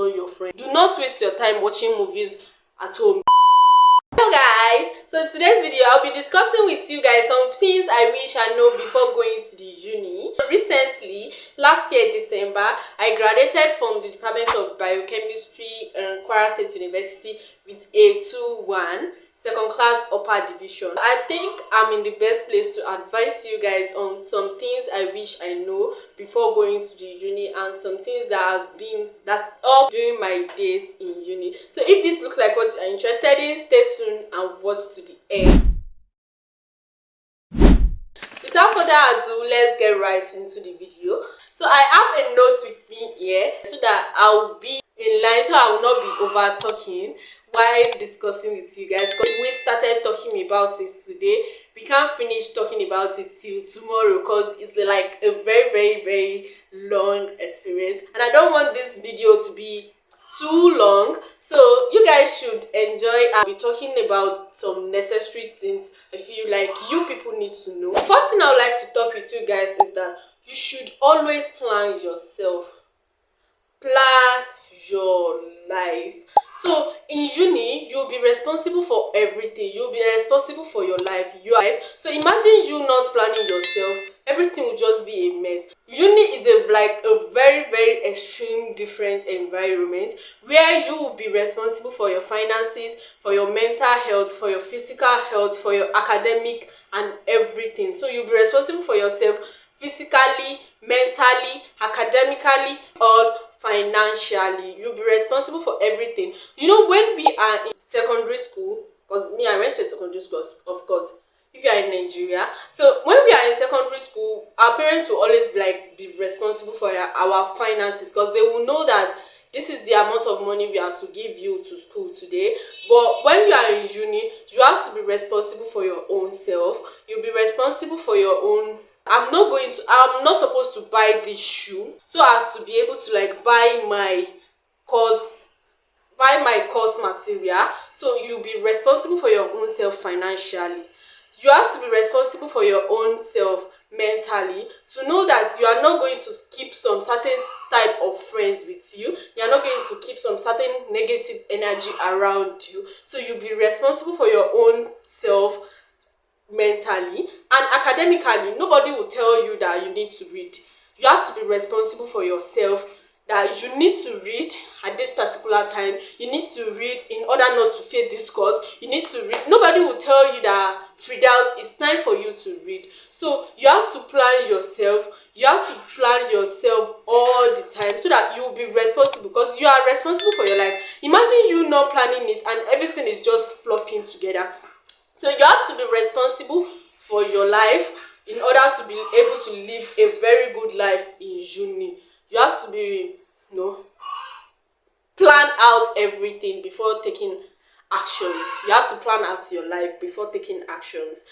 know your friend. Do not waste your time watching movies at home. Hello guys, so today's video I'll be discussing with you guys some things I wish I know before going to the uni. Recently, last year December, I graduated from the Department of Biochemistry Kwara State University with a 2-1 second class upper division. I think I'm in the best place to advise you guys on some things I wish I know before going to the uni and some things that's up during my days in uni. So if this looks like what you're interested in, stay tuned and watch to the end. Without further ado, let's get right into the video. So I have a note with me here so that I'll be in line, so I will not be over talking while discussing with you guys, because we started talking about it today. We can't finish talking about it till tomorrow because it's like a very long experience and I don't want this video to be too long, so you guys should enjoy. I'll be talking about some necessary things I feel like you people need to know. First thing I would like to talk with you guys is that you should always plan yourself. Plan your life. So in uni, you'll be responsible for everything. You'll be responsible for your life. So imagine you not planning yourself, everything will just be a mess. Uni is a very extreme different environment where you will be responsible for your finances, for your mental health, for your physical health, for your academic and everything. So you'll be responsible for yourself physically, mentally, academically, or financially. You'll be responsible for everything. You know, when we are in secondary school, because me, I went to a secondary school, of course, if you are in Nigeria. So when we are in secondary school, our parents will always be responsible for our finances, because they will know that this is the amount of money we have to give you to school today. But when you are in uni, you have to be responsible for your own self. You'll be responsible for your own. I'm not supposed to buy this shoe so as to be able to buy my course material. So you'll be responsible for your own self financially. You have to be responsible for your own self mentally, to know that you are not going to keep some certain type of friends with you. You are not going to keep some certain negative energy around you. So you'll be responsible for your own self mentally and academically. Nobody will tell you that you need to read. You have to be responsible for yourself, that you need to read at this particular time. You need to read in order not to fail this course. You need to read. Nobody will tell you that Fridaus, it's time for you to read. So you have to plan yourself. You have to plan yourself all the time so that you will be responsible, because you are responsible for your life. Imagine you not planning it and everything is just flopping together. So you have to be responsible for your life in order to be able to live a very good life in uni. You have to be, plan out everything before taking actions. You have to plan out your life before taking actions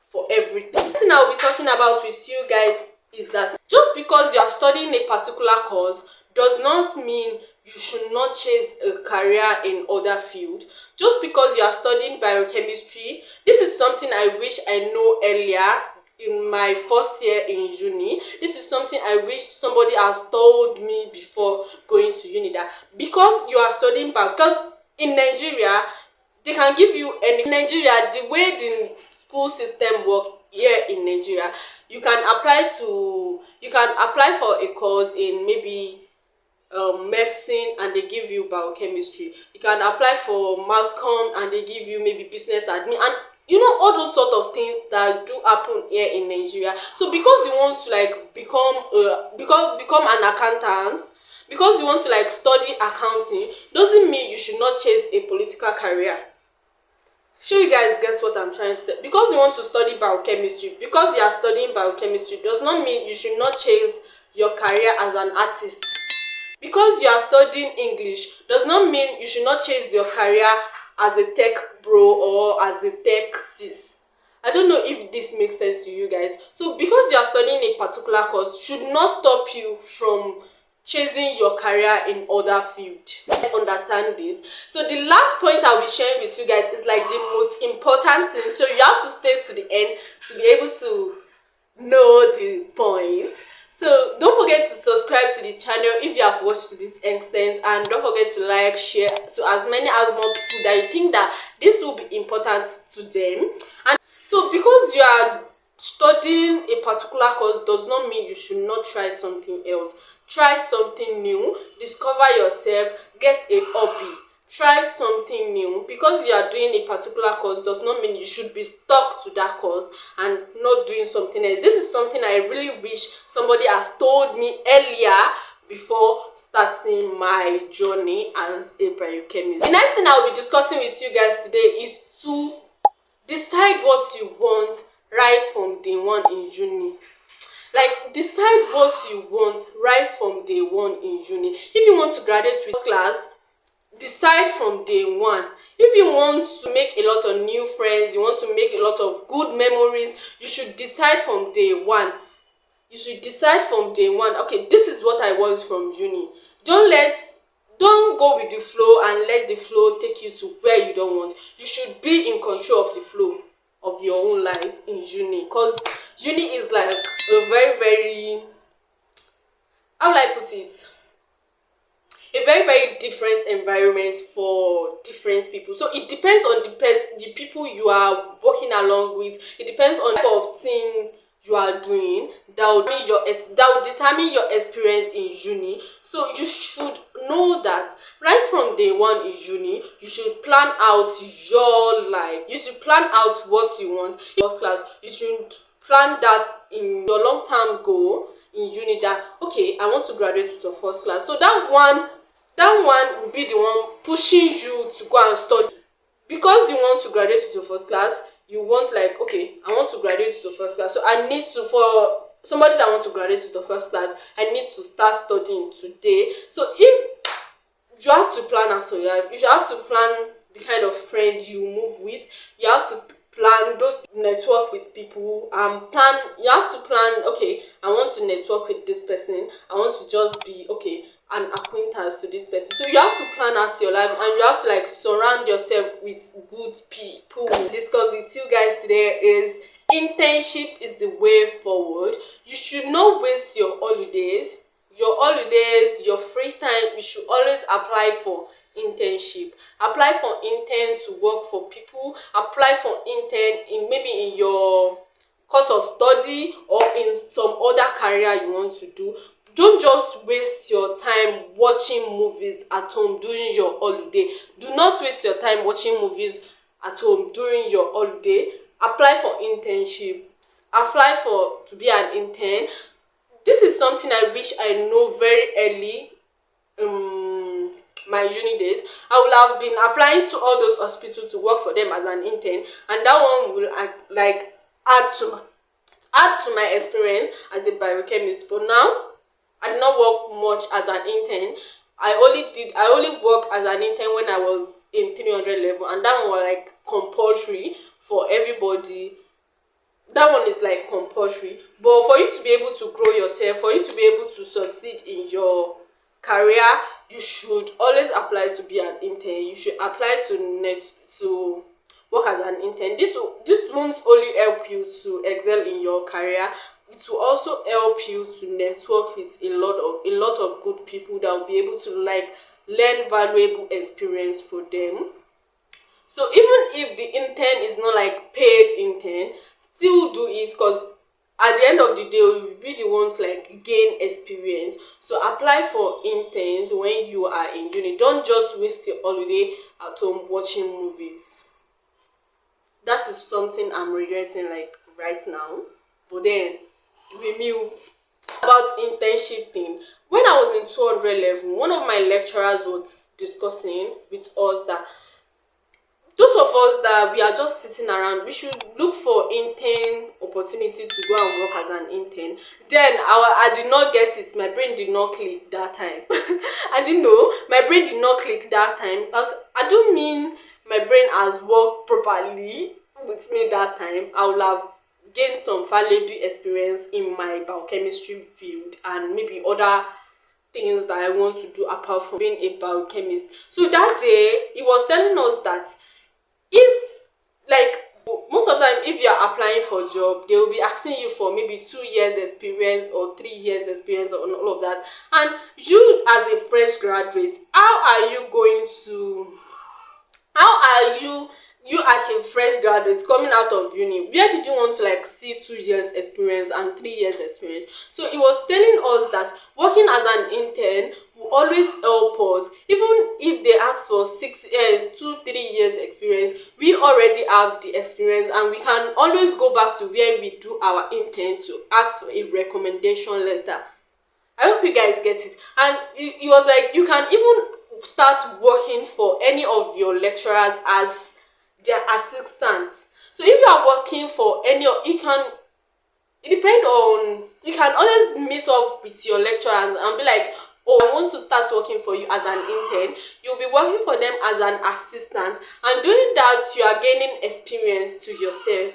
for everything. The thing I'll be talking about with you guys is that just because you are studying a particular course does not mean you should not chase a career in other field. Just because you are studying biochemistry, this is something I wish I know earlier in my first year in uni. This is something I wish somebody has told me before going to uni, that because you are studying because in Nigeria they can give you any. In Nigeria, the way the school system works here in Nigeria, you can apply for a course in maybe medicine and they give you biochemistry. You can apply for mass comm and they give you maybe business admin, and all those sort of things that do happen here in Nigeria. So because you want to become an accountant, because you want to study accounting, doesn't mean you should not chase a political career. Sure, you guys guess what I'm trying to say. Because you want to study biochemistry, because you are studying biochemistry, does not mean you should not chase your career as an artist. Because you are studying English does not mean you should not chase your career as a tech bro or as a tech sis. I don't know if this makes sense to you guys. So because you are studying a particular course should not stop you from chasing your career in other fields. Understand this. So the last point I'll be sharing with you guys is the most important thing. So you have to stay to the end to be able to know the point. So don't forget to subscribe to the channel if you have watched to this extent, and don't forget to like, share to as many as more people that you think that this will be important to them. And so because you are studying a particular course does not mean you should not try something else. Try something new, discover yourself, get a hobby. Try something new. Because you are doing a particular course does not mean you should be stuck to that course and not doing something else. This is something I really wish somebody has told me earlier before starting my journey as a biochemist. The next thing I will be discussing with you guys today is to decide what you want right from day one in uni. Like, decide what you want right from day one in uni. If you want to graduate with class, decide from day one. If you want to make a lot of new friends, you want to make a lot of good memories, you should decide from day one. You should decide from day one, okay, this is what I want from uni. Don't go with the flow and let the flow take you to where you don't want. You should be in control of the flow of your own life in uni, because uni is like a very, how will I put it, a very different environment for different people. So it depends on the people you are working along with. It depends on the type of thing you are doing that will determine your experience in uni. So you should know that right from day one in uni, you should plan out your life. You should plan out what you want in first class. You should plan that in your long-term goal in uni, that okay, I want to graduate with the first class. So that one will be the one pushing you to go and study. Because you want to graduate with your first class, you want, like, okay, I want to graduate with the first class, so I need to, for somebody that wants to graduate with the first class, I need to start studying today. So if you have to plan out your life, you have to plan the kind of friend you move with, you have to plan those network with people, you have to plan, okay, I want to network with this person, I want to just be, okay, an acquaintance to this person. So you have to plan out your life, and you have to, like, surround yourself with good people. Discuss with you guys today is internship is the way forward. You should not waste your holidays, your free time. You should always apply for internship. Apply for intern to work for people. Apply for intern in maybe in your course of study or in some other career you want to do. Don't just waste your time watching movies at home during your holiday. Do not waste your time watching movies at home during your holiday. Apply for internships. Apply for to be an intern. This is something I wish I know very early my uni days. I would have been applying to all those hospitals to work for them as an intern, and that one will add to my experience as a biochemist. But now I did not work much as an intern. I only worked as an intern when I was in 300 level, and that one was like compulsory for everybody. That one is like compulsory. But for you to be able to grow yourself, for you to be able to succeed in your career, you should always apply to be an intern. You should apply to work as an intern. This won't only help you to excel in your career, it will also help you to network with a lot of good people that will be able to, like, learn valuable experience for them. So even if the intern is not like paid intern, still do it, because at the end of the day you be the one to, like, gain experience. So apply for interns when you are in uni. Don't just waste your holiday at home watching movies. That is something I'm regretting, like, right now. But then we knew about internship thing. When I was in 200 level, one of my lecturers was discussing with us that those of us that we are just sitting around, we should look for intern opportunity to go and work as an intern. Then I did not get it. My brain did not click that time. I didn't know. My brain did not click that time, because I don't mean my brain has worked properly with me that time. I would have gained some valuable experience in my biochemistry field and maybe other things that I want to do apart from being a biochemist. So that day he was telling us that if, like, most of the time if you are applying for a job, they will be asking you for maybe 2 years experience or 3 years experience or all of that. And you as a fresh graduate, how are you as a fresh graduate coming out of uni, where did you want to like see 2 years experience and 3 years experience? So it was telling us that working as an intern will always help us. Even if they ask for 2-3 years experience, we already have the experience and we can always go back to where we do our intern to ask for a recommendation letter. I hope you guys get it. And it was like you can even start working for any of your lecturers as their assistants. So if you are working for any of, you can always meet up with your lecturer and be like, oh, I want to start working for you as an intern. You'll be working for them as an assistant, and doing that you are gaining experience to yourself.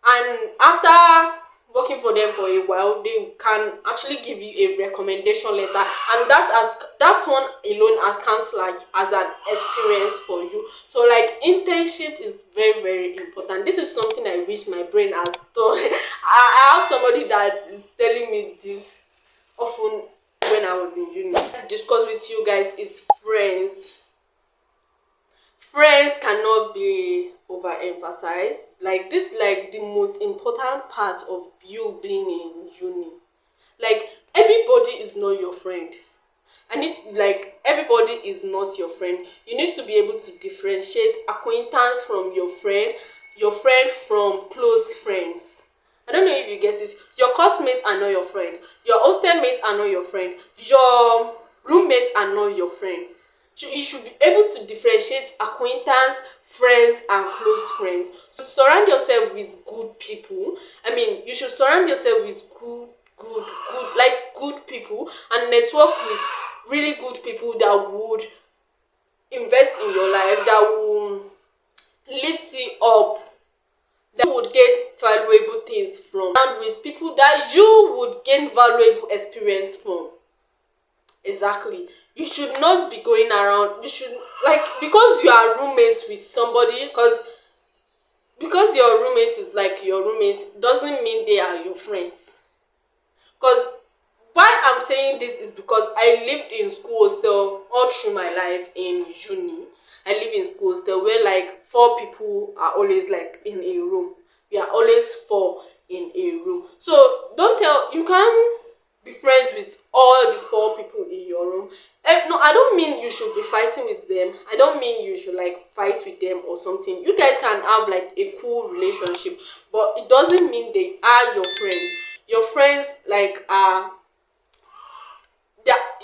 And after working for them for a while, they can actually give you a recommendation letter, and that's one alone as counts like as an experience for you. So like internship is very, very important. This is something I wish my brain has done. I have somebody that is telling me this often when I was in uni. Discuss with you guys is friends. Friends cannot be overemphasized. Like this, like the most important part of you being in uni. Like everybody is not your friend. And it's like everybody is not your friend. You need to be able to differentiate acquaintance from your friend from close friends. I don't know if you get it. Your classmates are not your friend. Your hostel mates are not your friend. Your roommates are not your friend. You should be able to differentiate acquaintance, friends, and close friends. So surround yourself with good people. I mean, you should surround yourself with good people, and network with really good people that would invest in your life, that will lift you up, that would get valuable things from, and with people that you would gain valuable experience from. Exactly. You should not be going around. You should, like, because you are roommates with somebody, because your roommate is like your roommate doesn't mean they are your friends. Because why I'm saying this is because I lived in school hostel all through my life in uni. I live in school hostel where like 4 people are always like in a room. We are always 4 in a room. So you can't be friends with all the 4 people in your room. No, I don't mean you should be fighting with them. I don't mean you should like fight with them or something. You guys can have like a cool relationship, but it doesn't mean they are your friends. Your friends like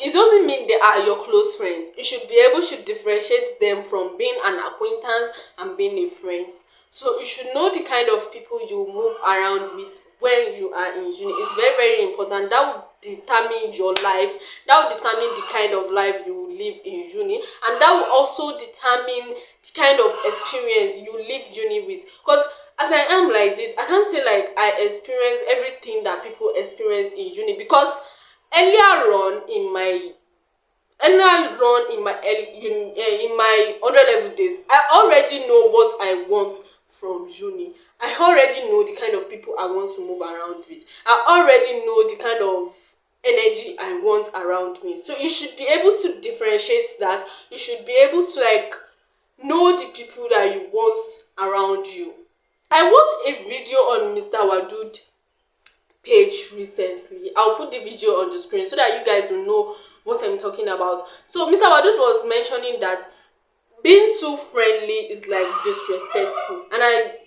it doesn't mean they are your close friends. You should be able to differentiate them from being an acquaintance and being a friend. So you should know the kind of people you move around with when you are in uni. It's very, very important. That will determine your life. That will determine the kind of life you will live in uni, and that will also determine the kind of experience you live uni with. Because as I am like this, I can't say like I experience everything that people experience in uni, because earlier on in my in my 100 level days, I already know what I want from uni. I already know the kind of people I want to move around with. I already know the kind of energy I want around me. So you should be able to differentiate that. You should be able to like know the people that you want around you. I watched a video on Mr. Wadud page recently. I'll put the video on the screen so that you guys will know what I'm talking about. So Mr. Wadud was mentioning that being too friendly is like disrespectful, and I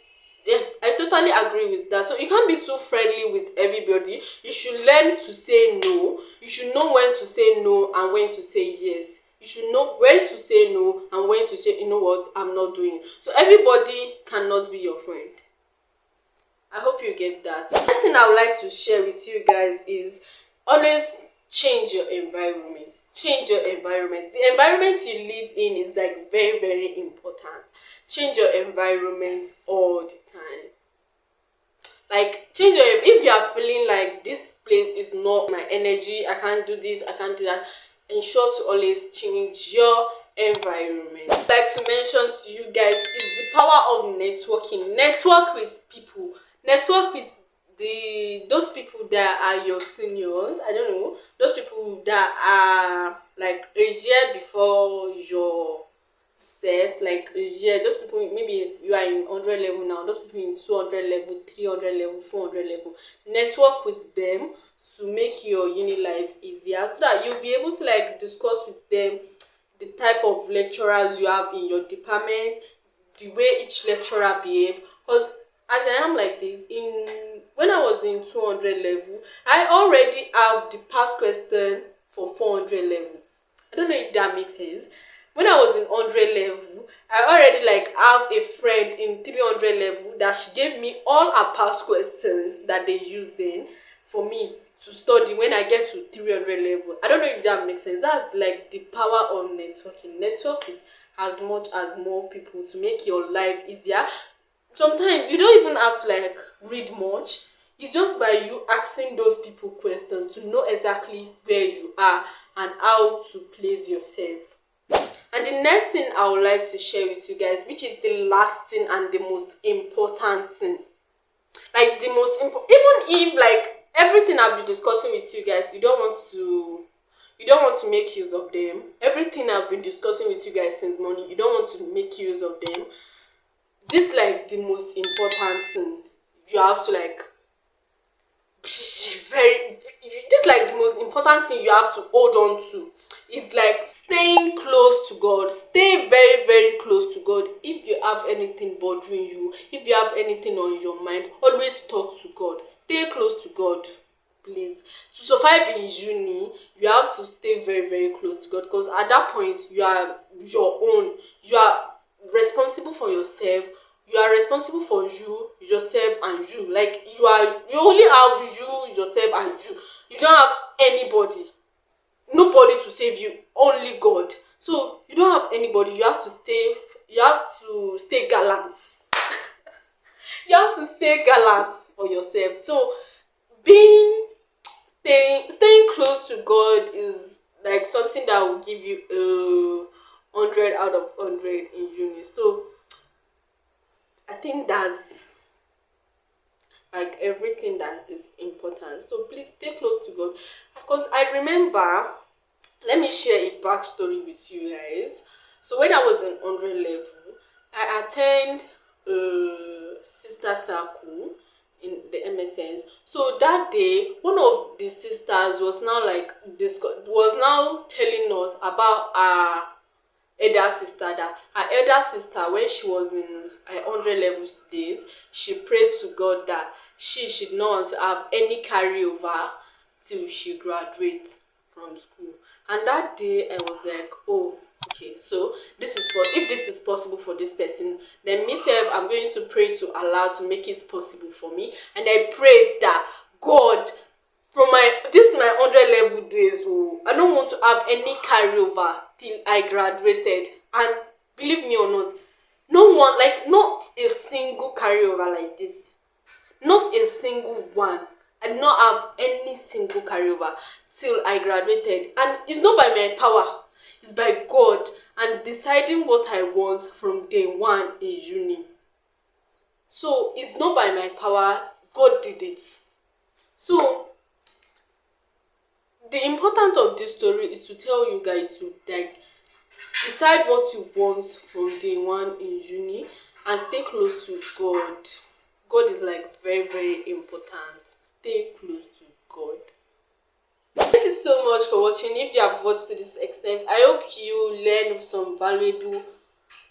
totally agree with that. So you can't be too friendly with everybody. You should learn to say no. You should know when to say no and when to say yes. You should know when to say no and when to say, you know what, I'm not doing it. So everybody cannot be your friend. I hope you get that. The next thing I would like to share with you guys is always change your environment. Change your environment. The environment you live in is like very, very important. Change your environment all the time. Like change your, if you are feeling like this place is not my energy, I can't do this, I can't do that, ensure to always change your environment. I'd like to mention to you guys is the power of networking. Network with people. Network with those people that are your seniors. I don't know, those people that are like a year before your set, like a year. Those people, maybe you are in 100 level now, those people in 200 level, 300 level, 400 level. Network with them to make your uni life easier, so that you'll be able to like discuss with them the type of lecturers you have in your department, the way each lecturer behave. Because as I am like this, in when I was in 200 level, I already have the past question for 400 level. I don't know if that makes sense. When I was in 100 level, I already like have a friend in 300 level that she gave me all her past questions that they used then for me to study when I get to 300 level. I don't know if that makes sense. That's like the power of networking. Network is as much as more people to make your life easier. Sometimes you don't even have to like read much. It's just by you asking those people questions to know exactly where you are and how to place yourself. And the next thing I would like to share with you guys, which is the last thing and the most important thing, like the most important, even if like everything I've been discussing with you guys, you don't want to make use of them. Everything I've been discussing with you guys since morning, you don't want to make use of them. This like the most important thing you have to like very, this like the most important thing you have to hold on to is like staying close to God. Stay very, very close to God. If you have anything bothering you, if you have anything on your mind, always talk to God. Stay close to God, please. To survive in uni, you have to stay very, very close to God, because at that point you are your own. You are responsible for yourself. You are responsible for you, yourself, and you. Like you only have you, yourself, and you. You don't have anybody, nobody to save you, only God. So you don't have anybody. You have to stay. You have to stay gallant. You have to stay gallant for yourself. So staying close to God is like something that will give you 100 out of 100 in uni. So I think that's like everything that is important. So please stay close to God. Because I remember, let me share a backstory with you guys. So when I was in 100 level, I attend sister circle in the MSNs. So that day, one of the sisters was now like was now telling us about our elder sister, that her elder sister, when she was in her 100 level days, she prayed to God that she should not want to have any carryover till she graduates from school. And that day I was like, oh, okay, so this is if this is possible for this person, then me self, I'm going to pray to Allah to make it possible for me. And I prayed that God, from this is my 100 level days, oh, I don't want to have any carryover till I graduated. And believe me or not, no one, like not a single carryover like this, not a single one. I did not have any single carryover till I graduated. And it's not by my power, it's by God and deciding what I want from day one in uni. So it's not by my power, God did it. So the importance of this story is to tell you guys to like decide what you want from day one in uni and stay close to God. God is like very, very important. Stay close to God. Thank you so much for watching. If you have watched to this extent, I hope you learned some valuable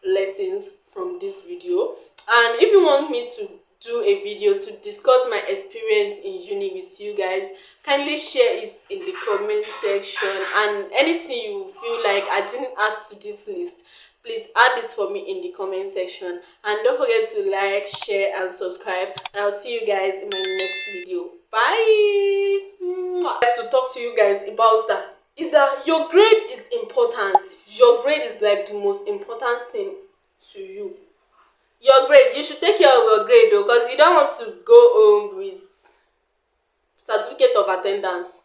lessons from this video. And if you want me to do a video to discuss my experience in uni with you guys, kindly share it in the comment section. And anything you feel like I didn't add to this list, please add it for me in the comment section. And don't forget to like, share, and subscribe. And I'll see you guys in my next video. Bye. To talk to you guys about that is that your grade is important. Your grade is like the most important thing to you. Your grade, you should take care of your grade though, because you don't want to go home with certificate of attendance.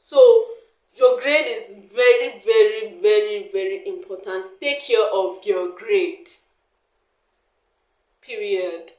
So Your grade is very, very, very, very important. Take care of your grade. Period.